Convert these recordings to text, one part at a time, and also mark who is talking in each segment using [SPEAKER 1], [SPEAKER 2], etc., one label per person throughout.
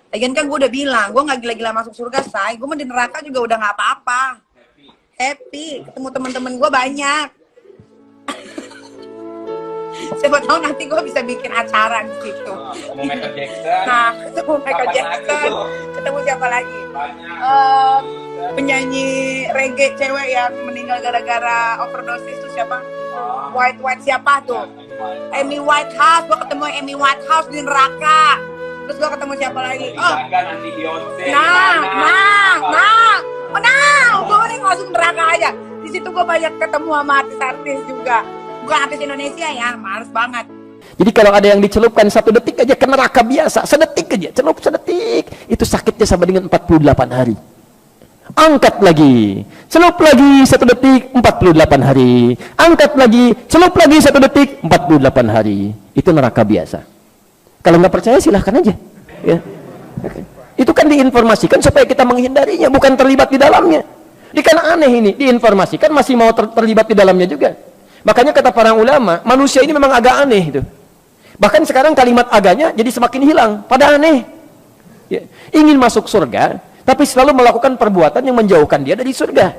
[SPEAKER 1] Lagian kan gue udah bilang, gue nggak gila-gila masuk surga, say. Gue mah di neraka juga udah nggak apa-apa. Happy, ketemu teman-teman gue banyak. Siapa tahu nanti gue bisa bikin acara di situ.
[SPEAKER 2] Ketemu Michael Jackson.
[SPEAKER 1] Nah, ketemu Michael
[SPEAKER 2] Kapan
[SPEAKER 1] Jackson.
[SPEAKER 2] lagi
[SPEAKER 1] Ketemu siapa lagi?
[SPEAKER 2] Banyak.
[SPEAKER 1] Penyanyi reggae cewek yang meninggal gara-gara overdosis tuh siapa? White siapa tuh? Amy Whitehouse. Gue ketemu Amy Whitehouse di neraka. Terus gue ketemu siapa lagi? Oh,
[SPEAKER 2] Nanti Beyonce.
[SPEAKER 1] gue nih masuk neraka aja. Di situ gue banyak ketemu sama artis-artis juga. Bukan artis Indonesia ya, males banget.
[SPEAKER 3] Jadi kalau ada yang dicelupkan 1 detik aja ke neraka biasa, sedetik aja, celup sedetik, itu sakitnya sama dengan 48 hari. Angkat lagi, celup lagi 1 detik, 48 hari. Angkat lagi, celup lagi 1 detik, 48 hari. Itu neraka biasa. Kalau nggak percaya silahkan aja. Ya. Oke. Itu kan diinformasikan supaya kita menghindarinya, bukan terlibat di dalamnya. Ini kan aneh ini, diinformasikan masih mau terlibat di dalamnya juga. Makanya kata para ulama, manusia ini memang agak aneh itu. Bahkan sekarang kalimat aganya jadi semakin hilang, pada aneh. Ya. Ingin masuk surga, tapi selalu melakukan perbuatan yang menjauhkan dia dari surga.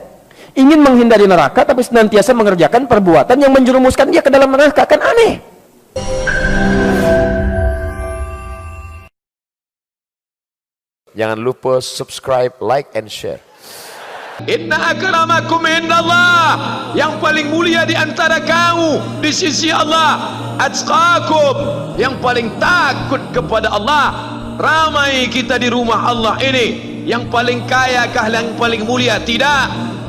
[SPEAKER 3] Ingin menghindari neraka, tapi senantiasa mengerjakan perbuatan yang menjerumuskan dia ke dalam neraka, kan aneh.
[SPEAKER 4] Jangan lupa subscribe, like, and share.
[SPEAKER 5] Inna akramakum indallah, yang paling mulia di antara kamu di sisi Allah, atqakum, yang paling takut kepada Allah. Ramai kita di rumah Allah ini, yang paling kaya kah yang paling mulia? Tidak.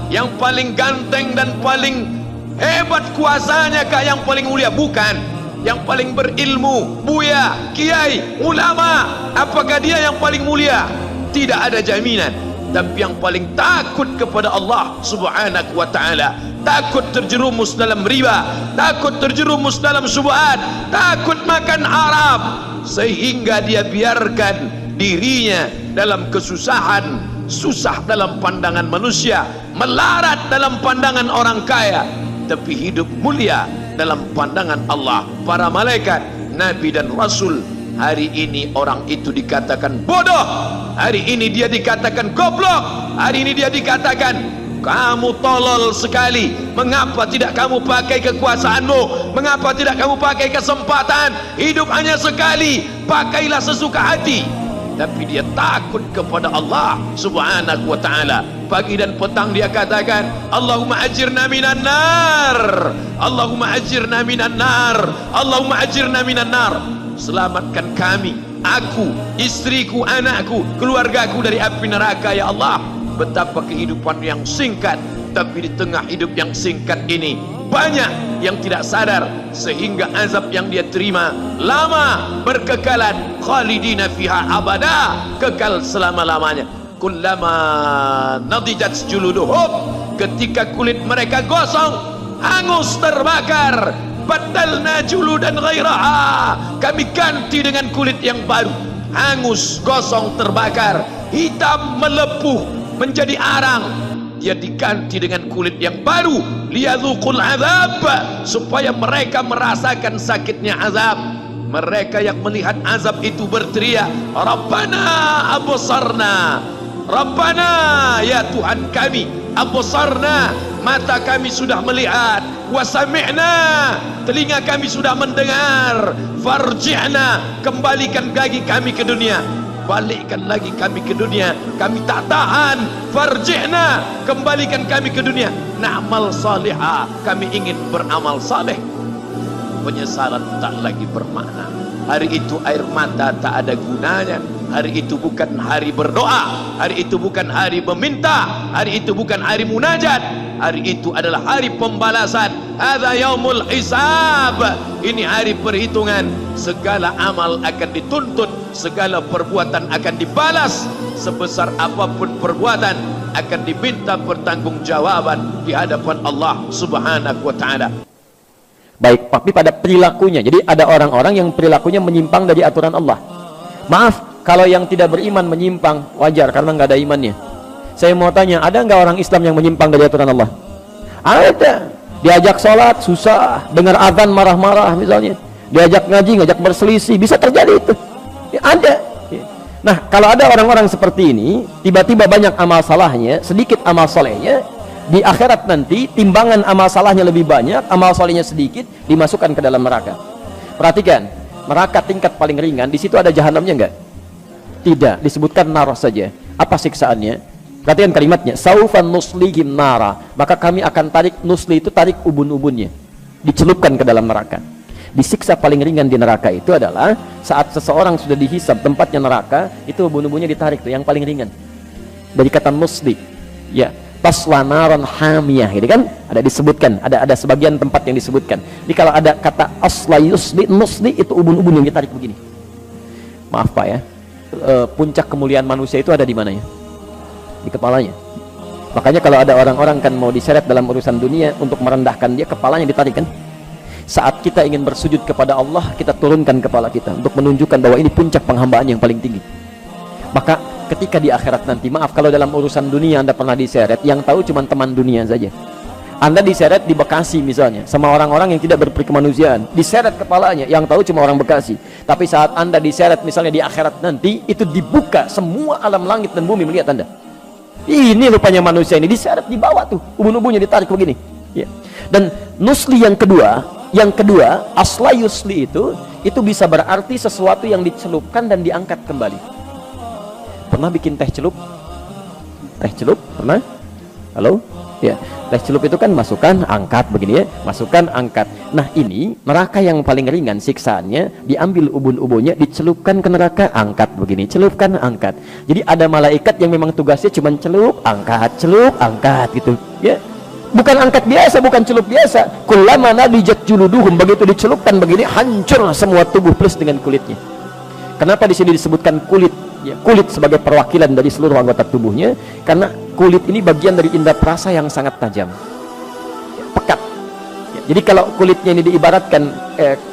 [SPEAKER 5] Yang paling ganteng dan paling hebat kuasanya kah yang paling mulia? Bukan. Yang paling berilmu, buya, kiai, ulama, apakah dia yang paling mulia? Tidak ada jaminan. Tapi yang paling takut kepada Allah subhanahu wa ta'ala, takut terjerumus dalam riba, takut terjerumus dalam syubhat, takut makan haram, sehingga dia biarkan dirinya dalam kesusahan, susah dalam pandangan manusia, melarat dalam pandangan orang kaya, tapi hidup mulia dalam pandangan Allah, para malaikat, nabi dan rasul. Hari ini orang itu dikatakan bodoh, hari ini dia dikatakan goblok, hari ini dia dikatakan kamu tolol sekali. Mengapa tidak kamu pakai kekuasaanmu? Mengapa tidak kamu pakai kesempatan? Hidup hanya sekali, pakailah sesuka hati. Tapi dia takut kepada Allah subhanahu wa ta'ala. Pagi dan petang dia katakan, Allahumma ajirna minan nar, Allahumma ajirna minan nar, Allahumma ajirna minan nar. Selamatkan kami, aku, istriku, anakku, keluargaku dari api neraka ya Allah. Betapa kehidupan yang singkat, tapi di tengah hidup yang singkat ini banyak yang tidak sadar, sehingga azab yang dia terima lama, berkekalan, khalidina fiha abada, kekal selama-lamanya. Kullama nadijat juluduhum, ketika kulit mereka gosong, hangus, terbakar, badalna juludan ghairaha, kami ganti dengan kulit yang baru, hangus, gosong, terbakar, hitam, melepuh, menjadi arang. Dia diganti dengan kulit yang baru, liyadzuqul azab, supaya mereka merasakan sakitnya azab. Mereka yang melihat azab itu berteriak, Rabbana absarna, Rabbana, ya Tuhan kami, absarna, mata kami sudah melihat, wa sami'na, telinga kami sudah mendengar, farji'na, kembalikan lagi kami ke dunia, balikkan lagi kami ke dunia, kami tak tahan, farji'na, kembalikan kami ke dunia, na'mal salihah, kami ingin beramal saleh. Penyesalan tak lagi bermakna. Hari itu air mata tak ada gunanya. Hari itu bukan hari berdoa, hari itu bukan hari meminta, hari itu bukan hari munajat, hari itu adalah hari pembalasan. Hadza yaumul hisab, ini hari perhitungan. Segala amal akan dituntut, segala perbuatan akan dibalas. Sebesar apapun perbuatan akan diminta pertanggungjawaban di hadapan Allah subhanahu wa ta'ala.
[SPEAKER 3] Baik, tapi pada perilakunya. Jadi ada orang-orang yang perilakunya menyimpang dari aturan Allah. Maaf, kalau yang tidak beriman menyimpang, wajar karena nggak ada imannya. Saya mau tanya, ada nggak orang Islam yang menyimpang dari aturan Allah? Ada. Diajak sholat susah, dengar azan marah-marah misalnya. Diajak ngaji, ngajak berselisih, bisa terjadi itu. Ya, ada. Nah, kalau ada orang-orang seperti ini, tiba-tiba banyak amal salahnya, sedikit amal solehnya, di akhirat nanti timbangan amal salahnya lebih banyak, amal solehnya sedikit, dimasukkan ke dalam neraka. Perhatikan, neraka tingkat paling ringan, di situ ada jahanamnya enggak? Tidak, disebutkan nar saja. Apa siksaannya? Perhatikan kalimatnya, saufan nuslihim nara, maka kami akan tarik, nusli itu tarik ubun-ubunnya, dicelupkan ke dalam neraka. Disiksa paling ringan di neraka itu adalah saat seseorang sudah dihisab tempatnya neraka, itu ubun-ubunnya ditarik tuh, yang paling ringan. Dari kata nusli, ya, tasla naran hamiyah, gitu kan? Ada disebutkan, ada sebagian tempat yang disebutkan. Jadi kalau ada kata asla yusli, nusli, itu ubun-ubun yang ditarik begini. Maaf Pak ya, puncak kemuliaan manusia itu ada di mana ya? Di kepalanya. Makanya kalau ada orang-orang kan mau diseret dalam urusan dunia, untuk merendahkan dia, kepalanya ditarik kan? Saat kita ingin bersujud kepada Allah, kita turunkan kepala kita untuk menunjukkan bahwa ini puncak penghambaan yang paling tinggi. Maka ketika di akhirat nanti, maaf kalau dalam urusan dunia Anda pernah diseret, yang tahu cuma teman dunia saja. Anda diseret di Bekasi misalnya sama orang-orang yang tidak berperikemanusiaan, diseret kepalanya, yang tahu cuma orang Bekasi. Tapi saat Anda diseret misalnya di akhirat nanti, itu dibuka semua alam langit dan bumi melihat Anda. Ini rupanya manusia ini, diseret di bawah tuh, ubun-ubunnya ditarik begini ya. Dan nusli yang kedua, asla yusli itu bisa berarti sesuatu yang dicelupkan dan diangkat kembali. Pernah bikin teh celup? Teh celup pernah? Halo? Ya, teh celup itu kan masukkan, angkat begini ya, masukkan, angkat. Nah, ini neraka yang paling ringan siksaannya, diambil ubun-ubunnya, dicelupkan ke neraka, angkat begini, celupkan, angkat. Jadi ada malaikat yang memang tugasnya cuma celup, angkat gitu, ya. Bukan angkat biasa, bukan celup biasa. Kullama nadijat juluduhum, begitu dicelupkan begini, hancur semua tubuh plus dengan kulitnya. Kenapa di sini disebutkan kulit? Ya, kulit sebagai perwakilan dari seluruh anggota tubuhnya, karena kulit ini bagian dari indera perasa yang sangat tajam, ya, pekat. Ya, jadi kalau kulitnya ini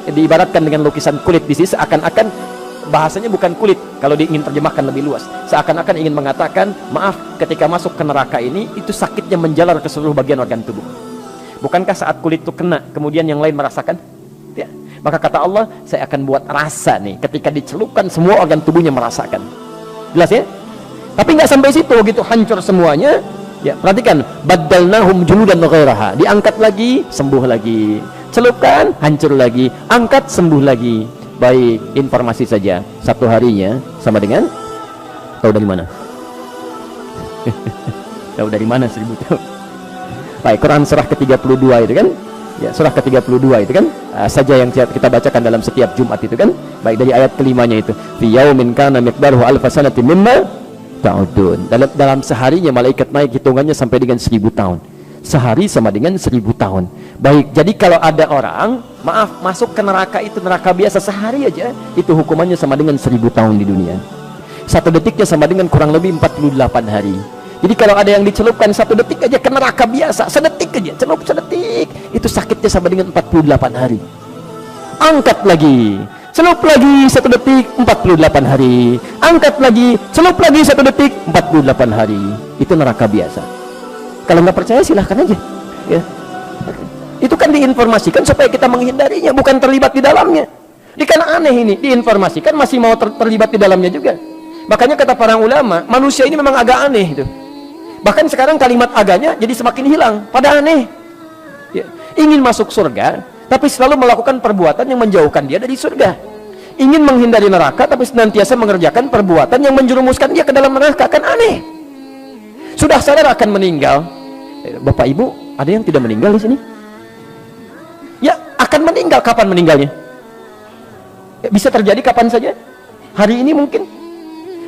[SPEAKER 3] diibaratkan dengan lukisan kulit di sini, seakan-akan bahasanya bukan kulit, kalau ingin terjemahkan lebih luas, seakan-akan ingin mengatakan, maaf, ketika masuk ke neraka ini, itu sakitnya menjalar ke seluruh bagian organ tubuh. Bukankah saat kulit itu kena, kemudian yang lain merasakan? Ya. Maka kata Allah, saya akan buat rasa nih, ketika dicelupkan semua organ tubuhnya merasakan. Jelas ya? Tapi nggak sampai situ, begitu hancur semuanya, ya perhatikan, baddalnahum juludan ghairaha, diangkat lagi, sembuh lagi, celupkan, hancur lagi, angkat, sembuh lagi. Baik, informasi saja, satu harinya sama dengan, tahu dari mana? Tahu dari mana 1000 tahun? Baik, Quran surah ke-32 itu kan? Ya, surah ke-32 itu kan? Saja yang kita bacakan dalam setiap Jumat itu kan? Baik, dari ayat kelimanya itu, fi yaumin kana miqdaruhu alfa sanatin mimma ta'udun. Dalam seharinya malaikat naik hitungannya sampai dengan 1000 tahun. Sehari sama dengan 1000 tahun. Baik, jadi kalau ada orang, maaf, masuk ke neraka itu, neraka biasa sehari aja, itu hukumannya sama dengan 1000 tahun di dunia. Satu detiknya sama dengan kurang lebih 48 hari. Jadi kalau ada yang dicelupkan satu detik aja ke neraka biasa, sedetik aja, celup sedetik, itu sakitnya sama dengan 48 hari. Angkat lagi, celup lagi satu detik, 48 hari. Angkat lagi, celup lagi satu detik, 48 hari. Itu neraka biasa. Kalau nggak percaya silahkan aja ya. Itu kan diinformasikan supaya kita menghindarinya, bukan terlibat di dalamnya. Ini kan aneh ini, diinformasikan masih mau terlibat di dalamnya juga. Makanya kata para ulama, manusia ini memang agak aneh itu. Bahkan sekarang kalimat agaknya jadi semakin hilang, pada aneh ya. Ingin masuk surga tapi selalu melakukan perbuatan yang menjauhkan dia dari surga. Ingin menghindari neraka tapi senantiasa mengerjakan perbuatan yang menjerumuskan dia ke dalam neraka, kan aneh. Sudah sadar akan meninggal, Bapak Ibu, ada yang tidak meninggal di sini? Ya, akan meninggal. Kapan meninggalnya? Ya, bisa terjadi kapan saja. Hari ini mungkin.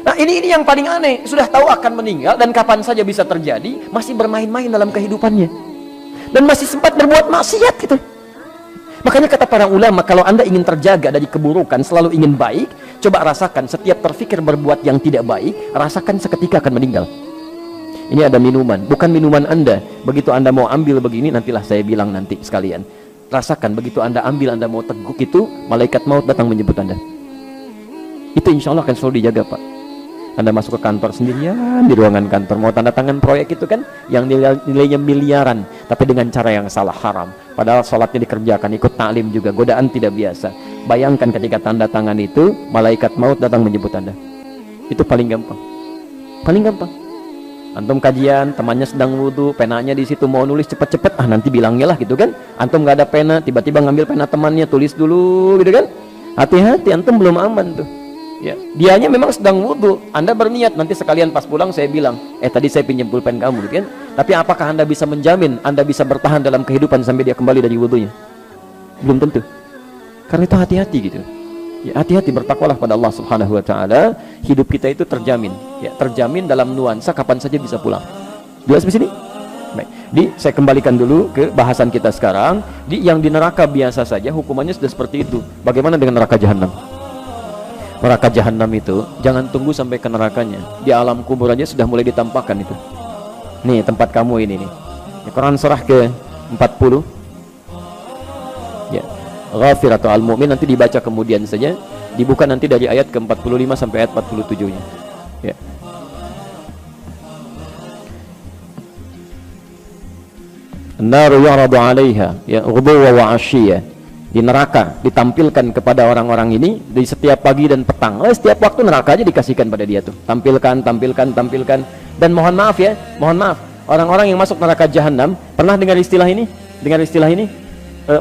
[SPEAKER 3] Nah, ini yang paling aneh. Sudah tahu akan meninggal dan kapan saja bisa terjadi, masih bermain-main dalam kehidupannya. Dan masih sempat berbuat maksiat gitu. Makanya kata para ulama, kalau Anda ingin terjaga dari keburukan, selalu ingin baik, coba rasakan setiap terfikir berbuat yang tidak baik, rasakan seketika akan meninggal. Ini ada minuman, bukan minuman Anda. Begitu Anda mau ambil begini, nantilah saya bilang nanti sekalian. Rasakan, begitu Anda ambil, Anda mau teguk itu, malaikat maut datang menjemput Anda. Itu insya Allah akan selalu dijaga, Pak. Anda masuk ke kantor sendirian, di ruangan kantor, mau tanda tangan proyek itu kan, yang nilainya miliaran, tapi dengan cara yang salah, haram. Padahal sholatnya dikerjakan, ikut taklim juga, godaan tidak biasa. Bayangkan ketika tanda tangan itu, malaikat maut datang menjemput Anda. Itu paling gampang. Paling gampang. Antum kajian, temannya sedang wudhu, penanya di situ mau nulis cepet-cepet, nanti bilangnya lah gitu kan. Antum nggak ada pena, tiba-tiba ngambil pena temannya, tulis dulu gitu kan. Hati-hati, antum belum aman tuh. Ya, dianya memang sedang wudhu, Anda berniat nanti sekalian pas pulang saya bilang, tadi saya pinjam pulpen kamu gitu kan. Tapi apakah Anda bisa menjamin Anda bisa bertahan dalam kehidupan sampai dia kembali dari wudhunya? Belum tentu. Karena itu hati-hati gitu. Ya, hati-hati, bertakwalah pada Allah Subhanahu wa taala. Hidup kita itu terjamin, ya, terjamin dalam nuansa kapan saja bisa pulang. Jelas di sini? Baik. Saya kembalikan dulu ke bahasan kita sekarang. Yang di neraka biasa saja hukumannya sudah seperti itu. Bagaimana dengan neraka jahanam? Neraka jahanam itu jangan tunggu sampai ke nerakanya. Di alam kubur aja sudah mulai ditampakkan itu. Nih tempat kamu ini nih. Quran surah ke 40. Ya. Ghafir atau Al-Mu'min nanti dibaca kemudian saja, dibuka nanti dari ayat ke-45 sampai ayat 47-nya. Ya. An-naru yu'radu 'alaiha ya ghuduwwan wa 'ashiyya. Di neraka ditampilkan kepada orang-orang ini di setiap pagi dan petang. Setiap waktu neraka aja dikasihkan pada dia tuh. Tampilkan. Dan mohon maaf ya, orang-orang yang masuk neraka jahanam pernah dengar istilah ini?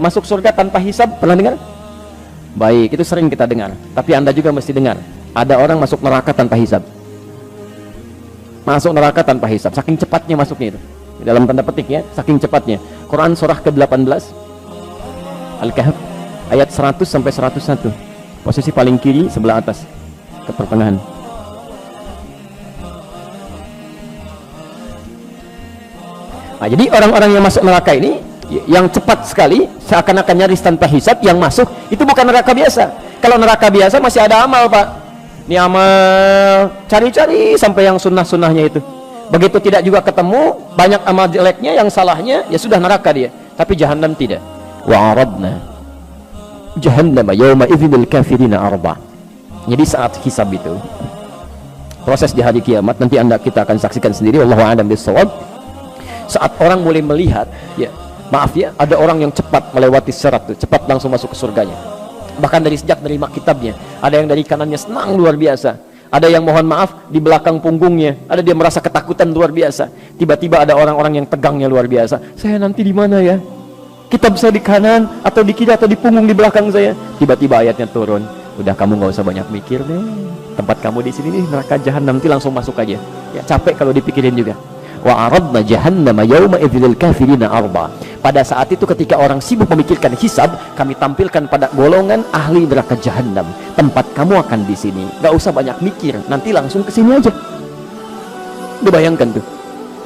[SPEAKER 3] Masuk surga tanpa hisab, pernah dengar? Baik, itu sering kita dengar. Tapi Anda juga mesti dengar, ada orang masuk neraka tanpa hisab. Masuk neraka tanpa hisab, saking cepatnya masuknya itu. Dalam tanda petik ya, saking cepatnya. Quran surah ke-18 Al-Kahf ayat 100 sampai 101. Posisi paling kiri sebelah atas ke pertengahan. Nah, jadi orang-orang yang masuk neraka ini yang cepat sekali, seakan-akan nyaris tanpa hisab, yang masuk itu bukan neraka biasa. Kalau neraka biasa masih ada amal, Pak. Ini amal cari-cari sampai yang sunnah-sunnahnya itu. Begitu tidak juga ketemu, banyak amal jeleknya, yang salahnya, ya sudah neraka dia. Tapi jahanam tidak. Wa aradna jahannama yawma idzil kafirina arba. Jadi saat hisab itu, proses di hari kiamat, nanti kita akan saksikan sendiri, wallahu a'lam bissawab. Saat orang boleh melihat, ya maaf ya, ada orang yang cepat melewati sirat tuh, cepat langsung masuk ke surganya. Bahkan dari sejak nerima kitabnya, ada yang dari kanannya senang luar biasa, ada yang mohon maaf di belakang punggungnya, ada dia merasa ketakutan luar biasa. Tiba-tiba ada orang-orang yang tegangnya luar biasa. Saya nanti di mana ya? Kitab saya di kanan atau di kiri atau di punggung di belakang saya. Tiba-tiba ayatnya turun. Udah, kamu nggak usah banyak mikir deh. Tempat kamu di sini nih, neraka jahanam, nanti langsung masuk aja. Ya capek kalau dipikirin juga. Wa aradna jahannama yawma idzil kafirina arba. Pada saat itu ketika orang sibuk memikirkan hisab, kami tampilkan pada golongan ahli neraka jahanam. Tempat kamu akan di sini. Gak usah banyak mikir, nanti langsung ke sini aja. Dibayangkan tuh.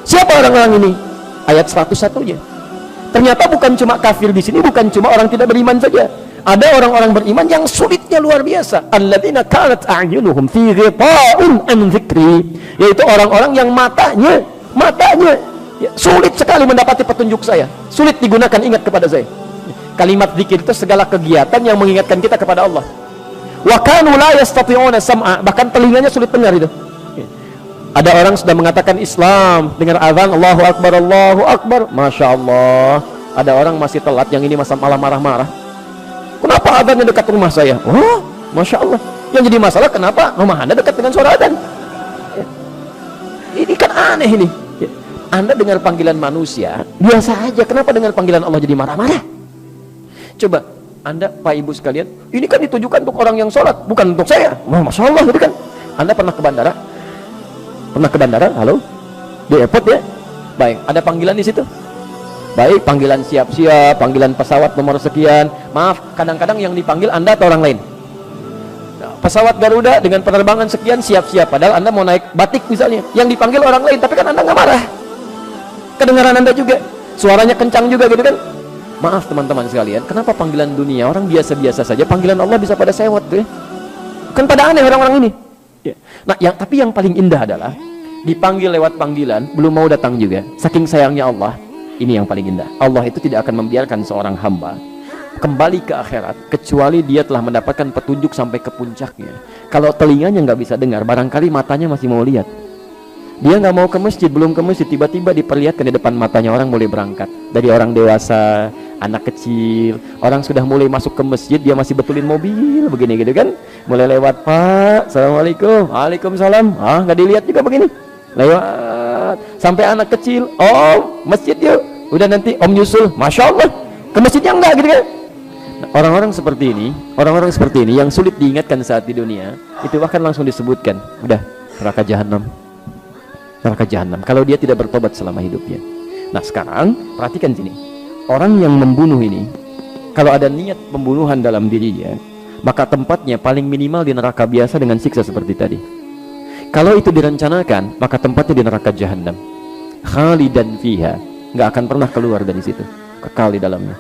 [SPEAKER 3] Siapa orang-orang ini? Ayat 101-nya. Ternyata bukan cuma kafir di sini, bukan cuma orang tidak beriman saja. Ada orang-orang beriman yang sulitnya luar biasa. Alladzina kanat a'yunuhum fi ghita'in an dzikri. Yaitu orang-orang yang matanya ya, sulit sekali mendapati petunjuk saya, sulit digunakan ingat kepada saya. Kalimat zikir itu segala kegiatan yang mengingatkan kita kepada Allah. Wa kanu la yastati'una sam'a, bahkan telinganya sulit dengar itu. Ada orang sudah mengatakan Islam, dengar azan Allahu Akbar, Masya Allah. Ada orang masih telat, yang ini masa malah marah-marah. Kenapa azannya dekat rumah saya? Oh, Masya Allah. Yang jadi masalah kenapa rumah Anda dekat dengan suara azan? Ini kan aneh ini. Anda dengar panggilan manusia biasa aja, kenapa dengar panggilan Allah jadi marah-marah? Coba Anda, Pak Ibu sekalian, ini kan ditujukan untuk orang yang sholat, bukan untuk saya. Masya Allah, gitu kan? Anda pernah ke bandara? Halo? Di airport ya? Baik, ada panggilan di situ? Baik, panggilan siap-siap, panggilan pesawat nomor sekian. Maaf, kadang-kadang yang dipanggil Anda atau orang lain? Pesawat Garuda dengan penerbangan sekian siap-siap, padahal Anda mau naik Batik misalnya, yang dipanggil orang lain, tapi kan Anda nggak marah. Kedengaran Anda juga, suaranya kencang juga gitu kan. Maaf teman-teman sekalian, kenapa panggilan dunia orang biasa-biasa saja, panggilan Allah bisa pada sewot tuh ya? Kan pada aneh orang-orang ini ya. Nah, tapi yang paling indah adalah dipanggil lewat panggilan, belum mau datang juga. Saking sayangnya Allah, ini yang paling indah. Allah itu tidak akan membiarkan seorang hamba kembali ke akhirat kecuali dia telah mendapatkan petunjuk sampai ke puncaknya. Kalau telinganya nggak bisa dengar, barangkali matanya masih mau lihat. Dia nggak mau ke masjid, belum ke masjid, tiba-tiba diperlihatkan di depan matanya orang mulai berangkat. Dari orang dewasa, anak kecil, orang sudah mulai masuk ke masjid, dia masih betulin mobil begini gitu kan, mulai lewat, Pak, Assalamualaikum, Waalaikumsalam, nggak dilihat juga begini, lewat, sampai anak kecil, Om, masjid yuk, udah nanti Om nyusul, Masya Allah, ke masjidnya enggak gitu kan. Nah, orang-orang seperti ini yang sulit diingatkan saat di dunia, itu bahkan langsung disebutkan, udah neraka jahanam, kalau dia tidak bertobat selama hidupnya. Nah sekarang perhatikan sini, orang yang membunuh ini, kalau ada niat pembunuhan dalam dirinya, maka tempatnya paling minimal di neraka biasa dengan siksa seperti tadi. Kalau itu direncanakan, maka tempatnya di neraka jahanam, khalidan fiha, nggak akan pernah keluar dari situ, kekal di dalamnya.